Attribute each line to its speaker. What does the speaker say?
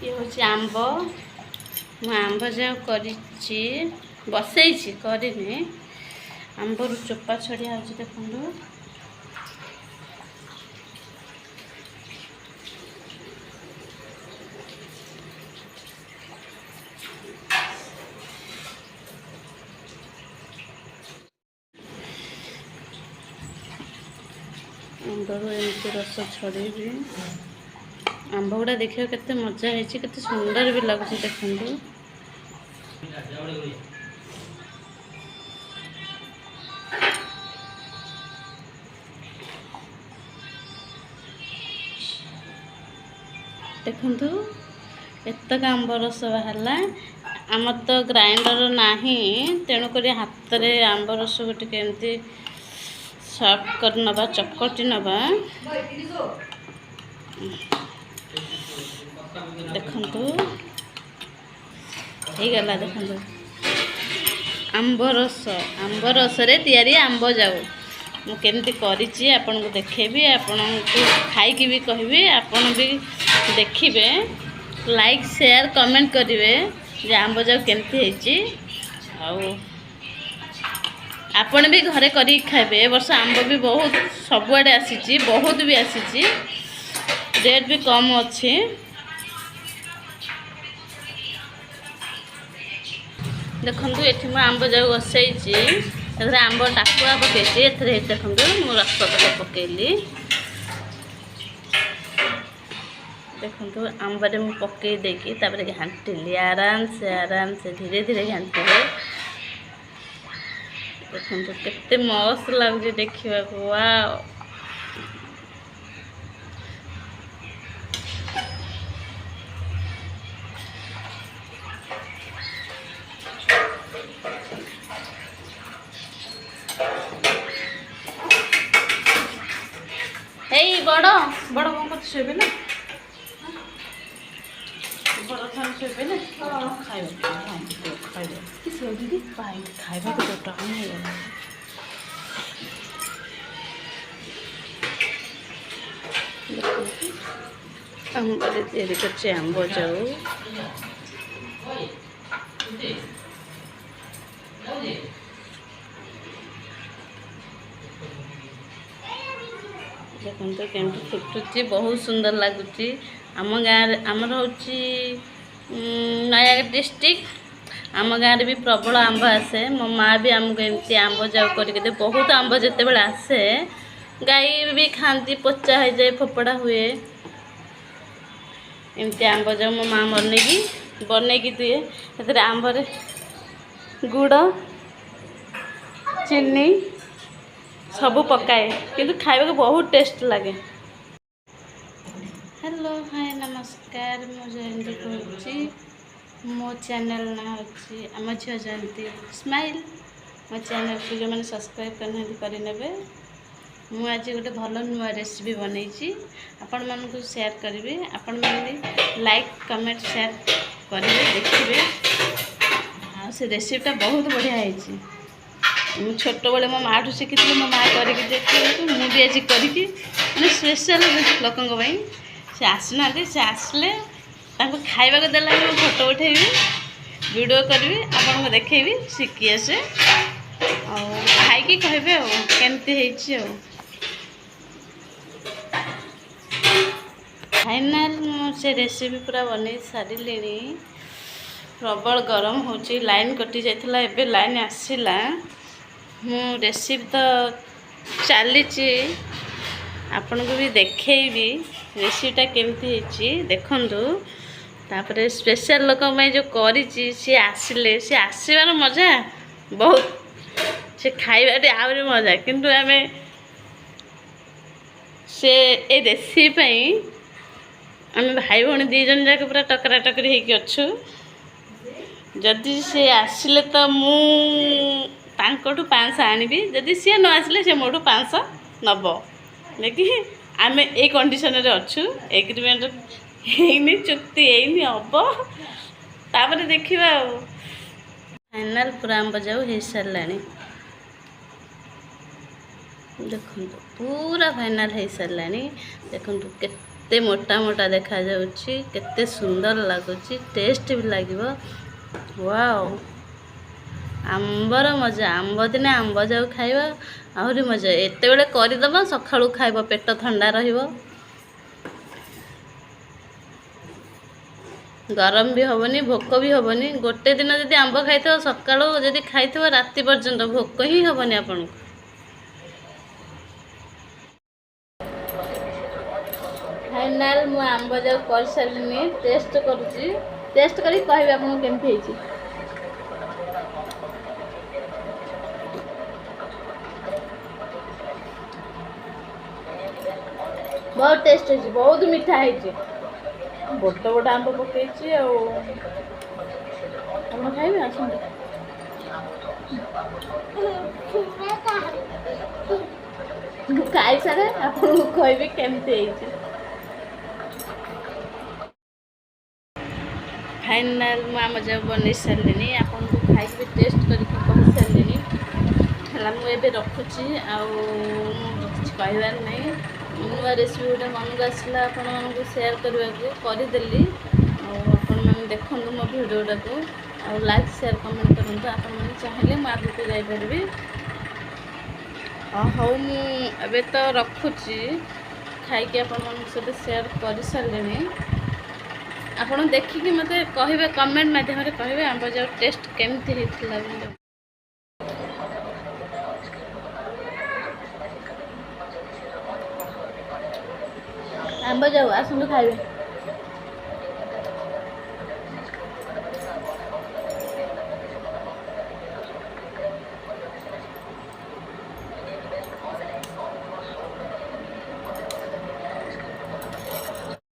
Speaker 1: ये हूँ आंब मु आंब जो करी बसई करनी आंबर चोपा छड़िया हो देखो आंबर एमती रस छड़ी आंब गुड़ा देखिए केते मजा है केते सुंदर भी लगुच देखो देखु एतक आंब रस बाहर आम तो ग्राइंडर नाही तेणुक हाथ में आंब रस गोटे केमती सॉफ्ट कर नवा चकटी नवा देखु गला देखु आंब रस रे तैयारी आंब जाऊ मुझे करी आपन को देखेबी आपन को खाई भी कहबी आपन भी देखिए लाइक शेयर कमेंट करेंगे जे आंब जाऊ केमती आपन भी घरे करी खाइबे। ए वर्ष आंब भी बहुत सबुआड़े आसी बहुत भी आसी रेट भी कम अच्छी देखु ये मुझे आंब जाऊ बसई आंब टाकुआ पकई देखो मुझे रस पकईली देखो आंबरे मुझे पकई देकी घाटिली आराम से धीरे धीरे घाटिले देखो केते मस्त लगुच देखा वाओ बड़ बड़ कौन कर शोबे ना बड़ खान शोबे ना खाइबा दीदी खाइबा तो टाइम हो आंब तैयारी कर आंब जाऊ देखो तो केमती फुटुची बहुत सुंदर लगुच आम गाँव आमर हूँ नयागढ़ डिस्ट्रिक्ट आम गाँव भी प्रबल आंब आसे मो माँ भी आमको एमती आंब जाऊ करके बहुत आंब जिते बड़े आसे गाई भी खाती पोचा हो जाए फोपड़ा हुए एमती आंब जाऊ मो माँ बनईकी दिए आंबर गुड़ चीनी सब पकाए किंतु खाइबा बहुत टेस्ट लगे। हेलो हाय नमस्कार मु जयंती कहूँ मो चैनल ना अच्छी आम झील जयंती स्माइल मो चैनल को जो मैंने सब्सक्राइब करने मुझे गोटे भल नुआ रेसिपी बनई आपण मान को शेयर करी आपण मैंने लाइक कमेंट शेयर करेंगे देखिए से रेसिपीटा बहुत बढ़िया है मुझे छोट बड़े मो माँ शिखी मो माँ करके मुझे आज करी मैंने स्पेशल लोक से आसना से आसले खाइबा को देला फोटो उठेबी वीडियो करी आपको देखेबी शिखी आसे खाई कहबे केमती फाइनाल से रेसिपी पूरा बन सारे प्रबल गरम हो लाइन कटि जाता एबे लाइन आसला मु रेसिपी तो चली आपण को भी देखेबी रेसिपीटा केमती देखु तापर स्पेशल लोक जो करी सी आसिले सी आसबार मजा बहुत से खाइबाटे आहरी मजा किंतु आम से ए रेसिपी आम भाई भौणी दी जन जाक पूरा टकरा टकरी होगी अच्छु जदि सी आसिले तो मु तांकोटू 500 आनिबी जदि सी न आसिले से मोटू 500 नब देखिए आम ए कंडीशन रे अच्छु एग्रीमेंट हेनी चुक्ति हेनी हम तापर देखिबा फाइनल पूरा आंब जाऊ हो सारानी देखो पूरा फाइनल हो सारानी देखो କେତେ ମୋଟା ମୋଟା ଦେଖାଯାଉଛି, କେତେ ସୁନ୍ଦର ଲାଗୁଛି, ଟେଷ୍ଟ ବି ଲାଗିବ। ୱାଓ, ଆମ୍ବର ମଜା, ଆମ୍ବ ଦିନେ ଆମ୍ବ ଯାଉ ଖାଇବା ଆହୁରି ମଜା। ଏତେବେଳେ କରିଦେବ, ସକାଳୁ ଖାଇବ, ପେଟ ଥଣ୍ଡା ରହିବ, ଗରମ ବି ହେବନି, ଭୋକ ବି ହେବନି। ଗୋଟେ ଦିନ ଯଦି ଆମ୍ବ ଖାଇଥିବ, ସକାଳୁ ଯଦି ଖାଇଥିବ, ରାତି ପର୍ଯ୍ୟନ୍ତ ଭୋକ ହିଁ ହେବନି ଆପଣଙ୍କୁ। ଫାଇନାଲ ମୁଁ ଆମ୍ବ ଯାଉ କରିସାରିଲିନି, ଟେଷ୍ଟ କରୁଛି। ଟେଷ୍ଟ କରିକି କହିବି ଆପଣଙ୍କୁ କେମିତି ହେଇଛି। ବହୁତ ଟେଷ୍ଟ ହେଇଛି, ବହୁତ ମିଠା ହେଇଛି। ବଡ଼ ବଡ଼ ଆମ୍ବ ପକେଇଛି ଆଉ। ଆପଣ ଖାଇବେ, ଆସନ୍ତୁ। ମୁଁ ଖାଇସାରେ ଆପଣଙ୍କୁ କହିବି କେମିତି ହେଇଛି। ଫାଇନାଲ ମୁଁ ଆମ ଯାଉ ବନେଇ ସାରିଲିଣି, ଆପଣଙ୍କୁ ଖାଇକି ଟେଷ୍ଟ କରିକି କହିସାରିଲିଣି। ହେଲା, ମୁଁ ଏବେ ରଖୁଛି। ଆଉ ମୁଁ କିଛି କହିବାର ନାହିଁ। ନୂଆ ରେସିପି ଗୋଟେ ମନକୁ ଆସିଲା ଆପଣମାନଙ୍କୁ ସେୟାର କରିବାକୁ, କରିଦେଲି। ଆଉ ଆପଣମାନେ ଦେଖନ୍ତୁ ମୋ ଭିଡ଼ିଓଟାକୁ, ଆଉ ଲାଇକ୍ ସେୟାର କମେଣ୍ଟ କରନ୍ତୁ। ଆପଣମାନେ ଚାହିଁଲେ ମୁଁ ଆଗକୁ ଯାଇପାରିବି। ହଉ, ମୁଁ ଏବେ ତ ରଖୁଛି। ଖାଇକି ଆପଣମାନଙ୍କ ସହିତ ସେୟାର କରିସାରିଲିଣି। ଆପଣ ଦେଖିକି ମୋତେ କହିବେ, କମେଣ୍ଟ ମାଧ୍ୟମରେ କହିବେ ଆମ୍ବ ଯାଉ ଟେଷ୍ଟ କେମିତି ହେଇଥିଲା ବୋଲି। ଆମ୍ବ ଯାଉ ଆସନ୍ତୁ ଖାଇବେ।